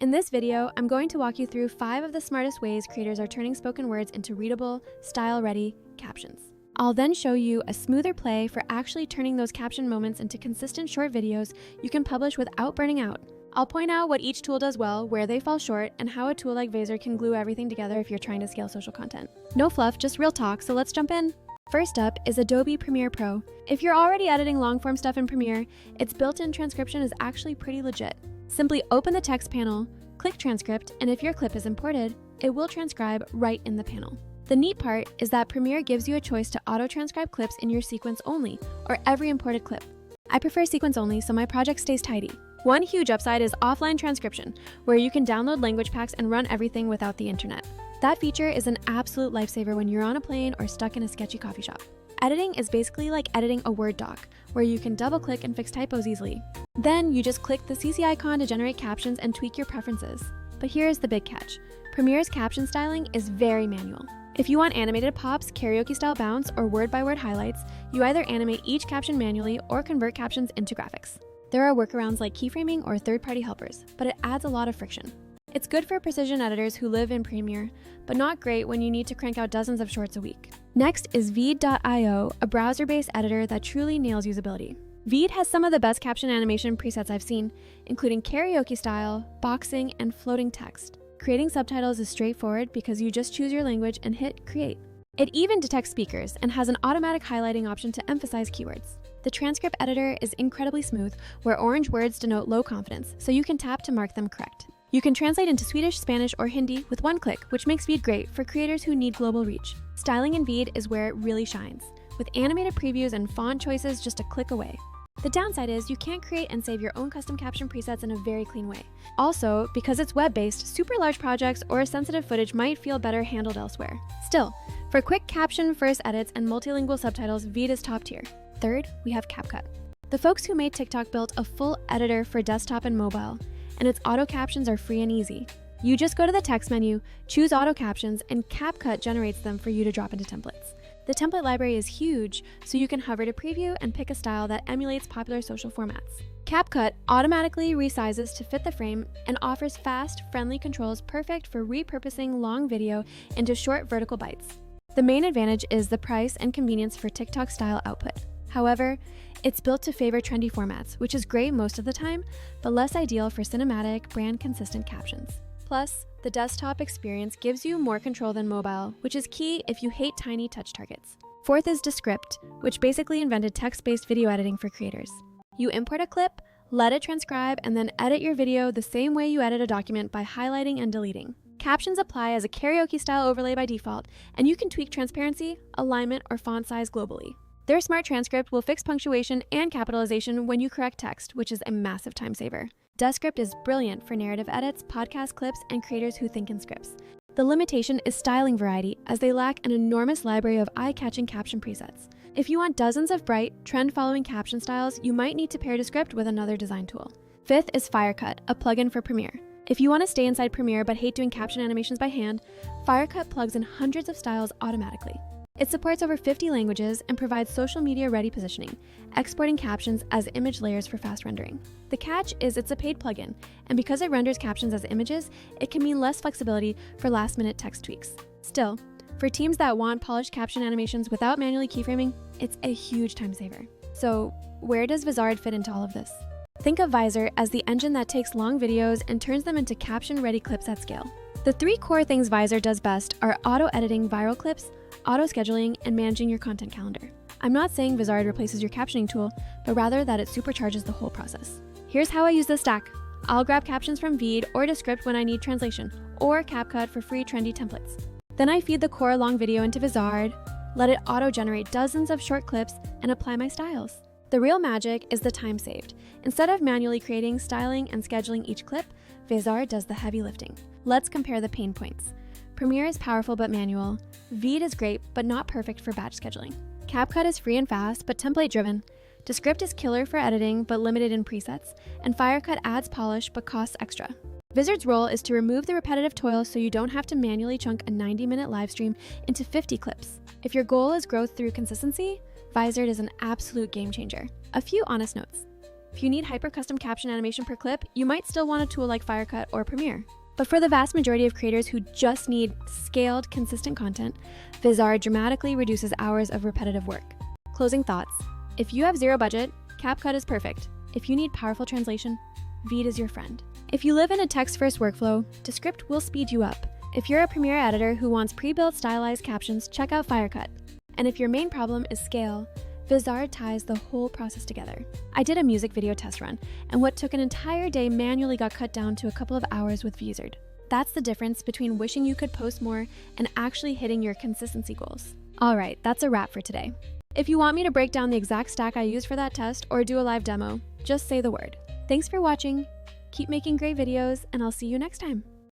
In this video, I'm going to walk you through 5 of the smartest ways creators are turning spoken words into readable, style-ready captions. I'll then show you a smoother play for actually turning those caption moments into consistent short videos you can publish without burning out. I'll point out what each tool does well, where they fall short, and how a tool like Vazor can glue everything together if you're trying to scale social content. No fluff, just real talk, so let's jump in. First up is Adobe Premiere Pro. If you're already editing long-form stuff in Premiere, its built-in transcription is actually pretty legit. Simply open the text panel, click transcript, and if your clip is imported, it will transcribe right in the panel. The neat part is that Premiere gives you a choice to auto-transcribe clips in your sequence only, or every imported clip. I prefer sequence only, so my project stays tidy. One huge upside is offline transcription, where you can download language packs and run everything without the internet. That feature is an absolute lifesaver when you're on a plane or stuck in a sketchy coffee shop. Editing is basically like editing a Word doc, where you can double-click and fix typos easily. Then you just click the CC icon to generate captions and tweak your preferences. But here's the big catch. Premiere's caption styling is very manual. If you want animated pops, karaoke-style bounce, or word-by-word highlights, you either animate each caption manually or convert captions into graphics. There are workarounds like keyframing or third-party helpers, but it adds a lot of friction. It's good for precision editors who live in Premiere, but not great when you need to crank out dozens of shorts a week. Next is Veed.io, a browser-based editor that truly nails usability. Veed has some of the best caption animation presets I've seen, including karaoke style, boxing, and floating text. Creating subtitles is straightforward because you just choose your language and hit create. It even detects speakers and has an automatic highlighting option to emphasize keywords. The transcript editor is incredibly smooth, where orange words denote low confidence, so you can tap to mark them correct. You can translate into Swedish, Spanish, or Hindi with one click, which makes Veed great for creators who need global reach. Styling in Veed is where it really shines, with animated previews and font choices just a click away. The downside is you can't create and save your own custom caption presets in a very clean way. Also, because it's web-based, super large projects or sensitive footage might feel better handled elsewhere. Still, for quick caption-first edits and multilingual subtitles, Veed is top tier. Third, we have CapCut. The folks who made TikTok built a full editor for desktop and mobile, and its auto captions are free and easy. You just go to the text menu, choose auto captions, and CapCut generates them for you to drop into templates. The template library is huge, so you can hover to preview and pick a style that emulates popular social formats. CapCut automatically resizes to fit the frame and offers fast, friendly controls perfect for repurposing long video into short vertical bites. The main advantage is the price and convenience for TikTok style output. However, it's built to favor trendy formats, which is great most of the time, but less ideal for cinematic, brand-consistent captions. Plus, the desktop experience gives you more control than mobile, which is key if you hate tiny touch targets. Fourth is Descript, which basically invented text-based video editing for creators. You import a clip, let it transcribe, and then edit your video the same way you edit a document by highlighting and deleting. Captions apply as a karaoke-style overlay by default, and you can tweak transparency, alignment, or font size globally. Their smart transcript will fix punctuation and capitalization when you correct text, which is a massive time saver. Descript is brilliant for narrative edits, podcast clips, and creators who think in scripts. The limitation is styling variety, as they lack an enormous library of eye-catching caption presets. If you want dozens of bright, trend-following caption styles, you might need to pair Descript with another design tool. Fifth is Firecut, a plugin for Premiere. If you want to stay inside Premiere but hate doing caption animations by hand, Firecut plugs in hundreds of styles automatically. It supports over 50 languages and provides social media-ready positioning, exporting captions as image layers for fast rendering. The catch is it's a paid plugin, and because it renders captions as images, it can mean less flexibility for last-minute text tweaks. Still, for teams that want polished caption animations without manually keyframing, it's a huge time saver. So, where does Vazor fit into all of this? Think of Vazor as the engine that takes long videos and turns them into caption-ready clips at scale. The 3 core things Vazor does best are auto-editing viral clips, auto-scheduling, and managing your content calendar. I'm not saying Vazor replaces your captioning tool, but rather that it supercharges the whole process. Here's how I use the stack. I'll grab captions from Veed or Descript when I need translation, or CapCut for free trendy templates. Then I feed the core long video into Vazor, let it auto-generate dozens of short clips, and apply my styles. The real magic is the time saved. Instead of manually creating, styling, and scheduling each clip, Vazor does the heavy lifting. Let's compare the pain points. Premiere is powerful but manual. Veed is great but not perfect for batch scheduling. CapCut is free and fast but template-driven. Descript is killer for editing but limited in presets. And Firecut adds polish but costs extra. Vazor's role is to remove the repetitive toil so you don't have to manually chunk a 90-minute live stream into 50 clips. If your goal is growth through consistency, Vazor is an absolute game changer. A few honest notes. If you need hyper custom caption animation per clip, you might still want a tool like Firecut or Premiere. But for the vast majority of creators who just need scaled, consistent content, Vizard dramatically reduces hours of repetitive work. Closing thoughts. If you have zero budget, CapCut is perfect. If you need powerful translation, Veed is your friend. If you live in a text-first workflow, Descript will speed you up. If you're a Premiere editor who wants pre-built stylized captions, check out Firecut. And if your main problem is scale, Vizard ties the whole process together. I did a music video test run, and what took an entire day manually got cut down to a couple of hours with Vizard. That's the difference between wishing you could post more and actually hitting your consistency goals. Alright, that's a wrap for today. If you want me to break down the exact stack I used for that test or do a live demo, just say the word. Thanks for watching, keep making great videos, and I'll see you next time.